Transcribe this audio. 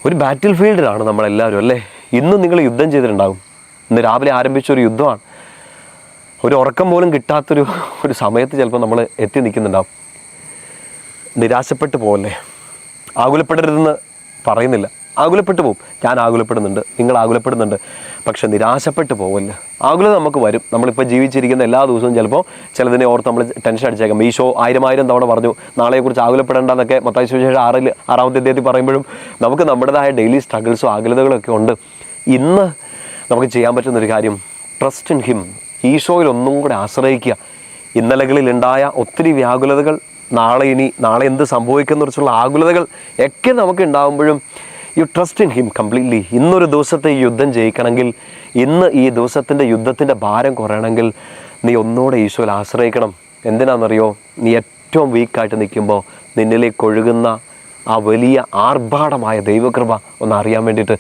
ഒരു ബാറ്റിൽ ഫീൽഡിലാണ് നമ്മളെല്ലാവരും അല്ലേ. ഇന്നും നിങ്ങൾ യുദ്ധം ചെയ്തിട്ടുണ്ടാകും. ഇന്ന് രാവിലെ ആരംഭിച്ചൊരു യുദ്ധമാണ്. ഒരു ഉറക്കം പോലും കിട്ടാത്തൊരു സമയത്ത് ചിലപ്പോൾ നമ്മൾ എത്തി നിൽക്കുന്നുണ്ടാവും. നിരാശപ്പെട്ടു പോകല്ലേ. ആകുലപ്പെടരുതെന്ന് പറയുന്നില്ല, ആകുലപ്പെട്ടു പോകും. ഞാൻ ആകുലപ്പെടുന്നുണ്ട്, നിങ്ങൾ ആകുലപ്പെടുന്നുണ്ട്. പക്ഷെ നിരാശപ്പെട്ടു പോകല്ല. ആകുലത നമുക്ക് വരും. നമ്മളിപ്പോൾ ജീവിച്ചിരിക്കുന്ന എല്ലാ ദിവസവും ചിലപ്പോൾ ചിലതിനെ ഓർത്ത് നമ്മൾ ടെൻഷൻ അടിച്ചേക്കാം. ഈശോ 1000 തവണ പറഞ്ഞു നാളെക്കുറിച്ച് ആകുലപ്പെടേണ്ടെന്നൊക്കെ മത്തായി സുവിശേഷം 6-ാമത്തെ അധ്യായത്തിൽ പറയുമ്പോഴും നമുക്ക് നമ്മുടേതായ ഡെയിലി സ്ട്രഗിൾസും ആകുലതകളൊക്കെ ഉണ്ട്. ഇന്ന് നമുക്ക് ചെയ്യാൻ പറ്റുന്നൊരു കാര്യം, ട്രസ്റ്റ് ഇൻ ഹിം. ഈശോയിൽ ഒന്നും കൂടെ ആശ്രയിക്കുക. ഇന്നലകളിലുണ്ടായ ഒത്തിരി വ്യാകുലതകൾ, നാളെ എന്ത് സംഭവിക്കുന്നതിനെക്കുറിച്ചുള്ള ആകുലതകൾ ഒക്കെ നമുക്ക് ഉണ്ടാകുമ്പോഴും you trust in him completely. ഇന്നൊരു ദിവസത്തെ ഈ യുദ്ധം ജയിക്കണമെങ്കിൽ, ഇന്ന് ഈ ദിവസത്തിൻ്റെ യുദ്ധത്തിൻ്റെ ഭാരം കുറയണമെങ്കിൽ നീ ഒന്നുകൂടെ ഈശോയിൽ ആശ്രയിക്കണം. എന്തിനാണെന്നറിയോ? നീ ഏറ്റവും വീക്കായിട്ട് നിൽക്കുമ്പോൾ നിന്നിലേക്ക് ഒഴുകുന്ന ആ വലിയ ആർഭാടമായ ദൈവകൃപ ഒന്ന് അറിയാൻ വേണ്ടിയിട്ട്